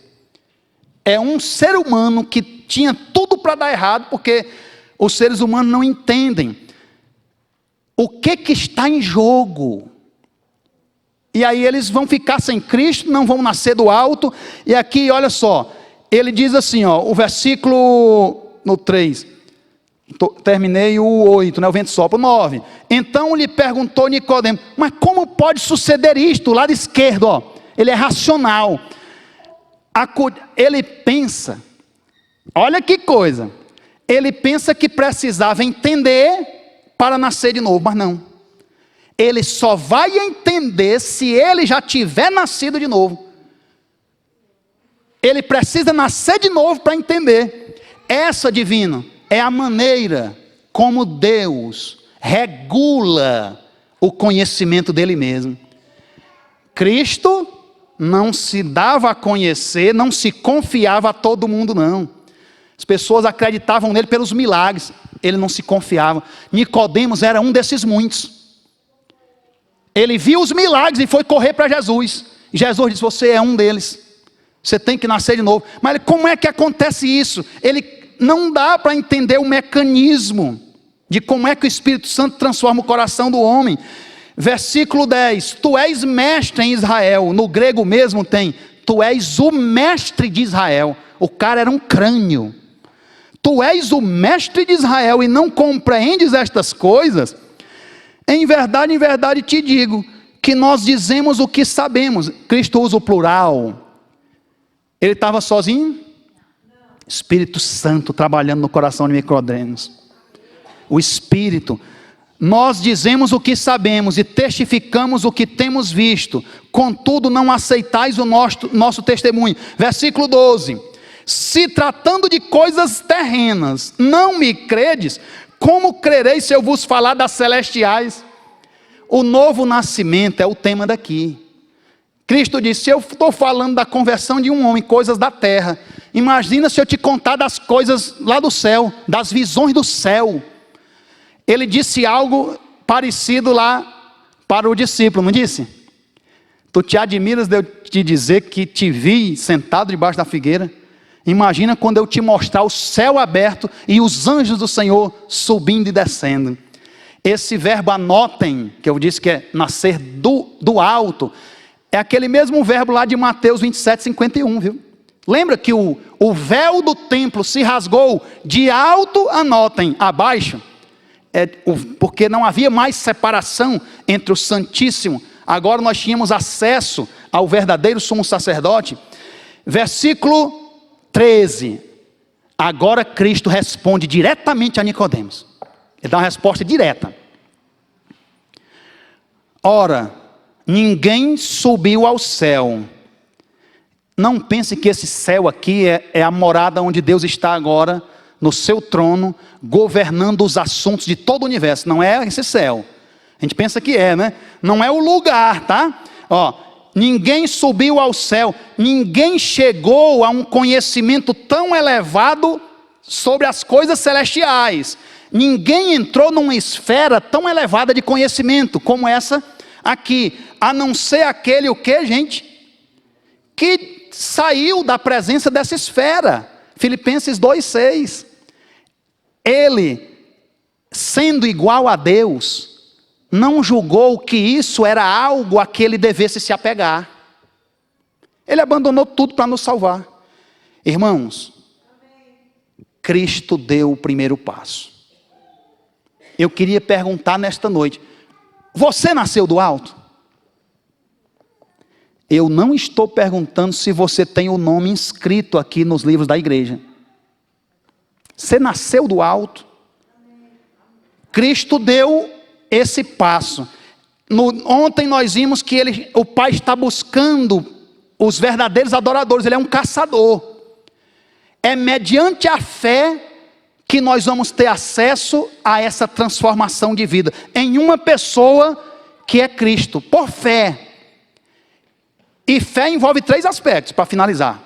É um ser humano que tinha tudo para dar errado, porque os seres humanos não entendem o que está em jogo. E aí eles vão ficar sem Cristo, não vão nascer do alto. E aqui, olha só, ele diz assim, ó, o versículo no 3, terminei o 8, né, o vento sopra, o 9. Então lhe perguntou Nicodemo, mas como pode suceder isto? O lado esquerdo, ó, ele é racional. Ele pensa, olha que coisa, ele pensa que precisava entender para nascer de novo, mas não. Ele só vai entender se ele já tiver nascido de novo. Ele precisa nascer de novo para entender. Essa, divino, é a maneira como Deus regula o conhecimento dele mesmo. Cristo não se dava a conhecer, não se confiava a todo mundo, não. As pessoas acreditavam nele pelos milagres, ele não se confiava. Nicodemos era um desses muitos. Ele viu os milagres e foi correr para Jesus. E Jesus disse, você é um deles. Você tem que nascer de novo. Mas como é que acontece isso? Ele não dá para entender o mecanismo de como é que o Espírito Santo transforma o coração do homem. Versículo 10, tu és mestre em Israel. No grego mesmo tem, tu és o mestre de Israel. O cara era um crânio. Tu és o mestre de Israel e não compreendes estas coisas? Em verdade te digo, que nós dizemos o que sabemos. Cristo usa o plural. Ele estava sozinho? Espírito Santo trabalhando no coração de Nicodemos. O Espírito. Nós dizemos o que sabemos e testificamos o que temos visto. Contudo, não aceitais o nosso testemunho. Versículo 12. Se tratando de coisas terrenas, não me credes, como crereis se eu vos falar das celestiais? O novo nascimento é o tema daqui. Cristo disse, se eu estou falando da conversão de um homem, coisas da terra, imagina se eu te contar das coisas lá do céu, das visões do céu. Ele disse algo parecido lá para o discípulo, não disse? Tu te admiras de eu te dizer que te vi sentado debaixo da figueira? Imagina quando eu te mostrar o céu aberto e os anjos do Senhor subindo e descendo. Esse verbo anotem, que eu disse que é nascer do alto, é aquele mesmo verbo lá de Mateus 27, 51, viu? Lembra que o véu do templo se rasgou de alto, anotem, abaixo? Porque não havia mais separação entre o Santíssimo. Agora nós tínhamos acesso ao verdadeiro sumo sacerdote. Versículo 13. Agora Cristo responde diretamente a Nicodemos. Ele dá uma resposta direta. Ora, ninguém subiu ao céu. Não pense que esse céu aqui é a morada onde Deus está agora, no seu trono, governando os assuntos de todo o universo. Não é esse céu. A gente pensa que é, né? Não é o lugar, tá? Ó, ninguém subiu ao céu. Ninguém chegou a um conhecimento tão elevado sobre as coisas celestiais. Ninguém entrou numa esfera tão elevada de conhecimento como essa aqui. A não ser aquele, o que, gente? Que saiu da presença dessa esfera. Filipenses 2,6. Ele, sendo igual a Deus, não julgou que isso era algo a que ele devesse se apegar. Ele abandonou tudo para nos salvar. Irmãos, Cristo deu o primeiro passo. Eu queria perguntar nesta noite, você nasceu do alto? Eu não estou perguntando se você tem o nome inscrito aqui nos livros da igreja. Você nasceu do alto. Cristo deu esse passo. Ontem nós vimos que o Pai está buscando os verdadeiros adoradores. Ele é um caçador. É mediante a fé que nós vamos ter acesso a essa transformação de vida. Em uma pessoa que é Cristo, por fé. E fé envolve 3 aspectos, para finalizar.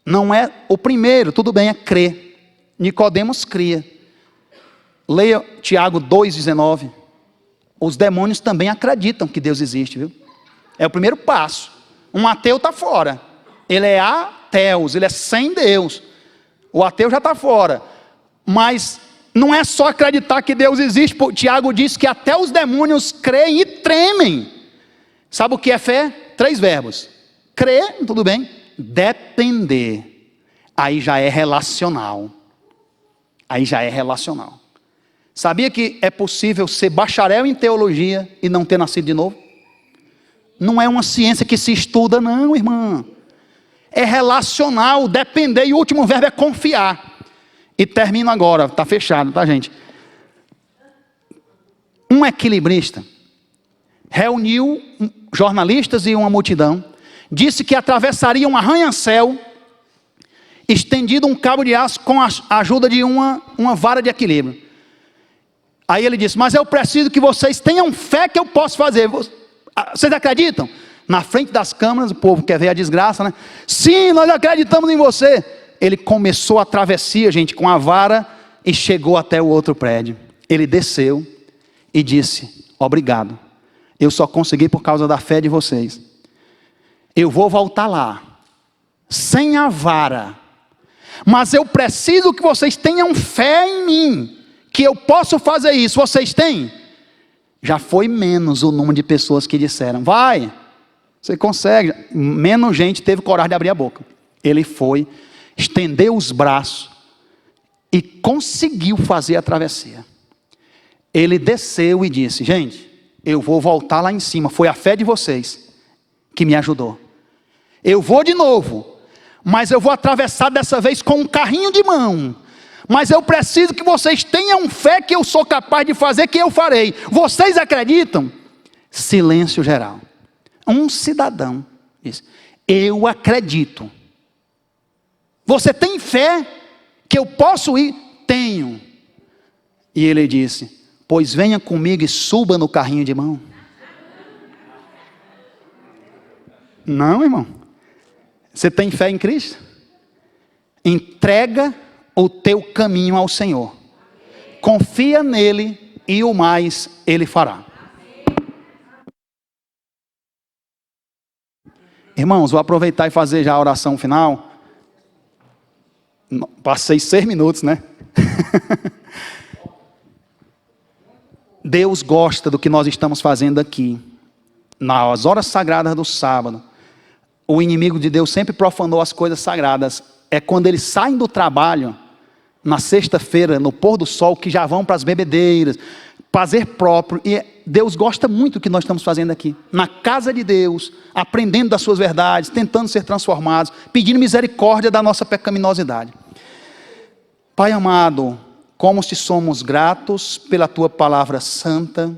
Não é o primeiro, tudo bem, é crer. Nicodemos cria. Leia Tiago 2,19. Os demônios também acreditam que Deus existe, viu? É o primeiro passo. Um ateu está fora. Ele é ateus, ele é sem Deus. O ateu já está fora. Mas não é só acreditar que Deus existe. Tiago diz que até os demônios creem e tremem. Sabe o que é fé? 3 verbos. Crer, tudo bem. Depender. Aí já é relacional. Aí já é relacional. Sabia que é possível ser bacharel em teologia e não ter nascido de novo? Não é uma ciência que se estuda, não, irmã. É relacional, depender, e o último verbo é confiar. E termino agora, está fechado, tá, gente? Um equilibrista reuniu jornalistas e uma multidão, disse que atravessaria um arranha-céu, estendido um cabo de aço com a ajuda de uma vara de equilíbrio. Aí ele disse, mas eu preciso que vocês tenham fé que eu posso fazer. Vocês acreditam? Na frente das câmeras, o povo quer ver a desgraça, né? Sim, nós acreditamos em você. Ele começou a travessia, gente, com a vara e chegou até o outro prédio. Ele desceu e disse, obrigado. Eu só consegui por causa da fé de vocês. Eu vou voltar lá, sem a vara. Mas eu preciso que vocês tenham fé em mim, que eu posso fazer isso. Vocês têm? Já foi menos o número de pessoas que disseram, vai, você consegue. Menos gente teve coragem de abrir a boca. Ele foi, estendeu os braços e conseguiu fazer a travessia. Ele desceu e disse, gente, eu vou voltar lá em cima. Foi a fé de vocês que me ajudou. Eu vou de novo, mas eu vou atravessar dessa vez com um carrinho de mão. Mas eu preciso que vocês tenham fé que eu sou capaz de fazer, que eu farei. Vocês acreditam? Silêncio geral. Um cidadão disse, eu acredito. Você tem fé que eu posso ir? Tenho. E ele disse, pois venha comigo e suba no carrinho de mão. Não, irmão. Você tem fé em Cristo? Entrega o teu caminho ao Senhor. Confia nele e o mais ele fará. Irmãos, vou aproveitar e fazer já a oração final. Passei 6 minutos, né? Deus gosta do que nós estamos fazendo aqui. Nas horas sagradas do sábado. O inimigo de Deus sempre profanou as coisas sagradas. É quando eles saem do trabalho, na sexta-feira, no pôr do sol, que já vão para as bebedeiras, prazer próprio. E Deus gosta muito do que nós estamos fazendo aqui. Na casa de Deus, aprendendo das suas verdades, tentando ser transformados, pedindo misericórdia da nossa pecaminosidade. Pai amado, como te somos gratos pela tua palavra santa,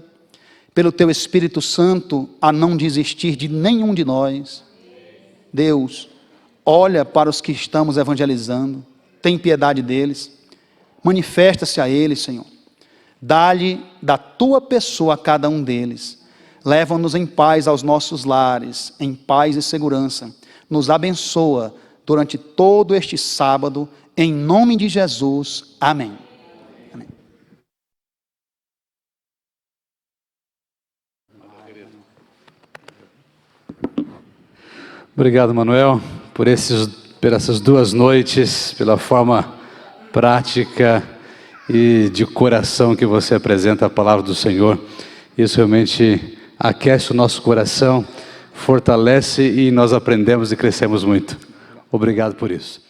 pelo teu Espírito Santo a não desistir de nenhum de nós. Deus, olha para os que estamos evangelizando, tem piedade deles, manifesta-se a eles, Senhor. Dá-lhe da tua pessoa a cada um deles. Leva-nos em paz aos nossos lares, em paz e segurança. Nos abençoa durante todo este sábado, em nome de Jesus. Amém. Amém. Obrigado, Manuel, por essas 2 noites, pela forma prática e de coração que você apresenta a palavra do Senhor. Isso realmente aquece o nosso coração, fortalece e nós aprendemos e crescemos muito. Obrigado por isso.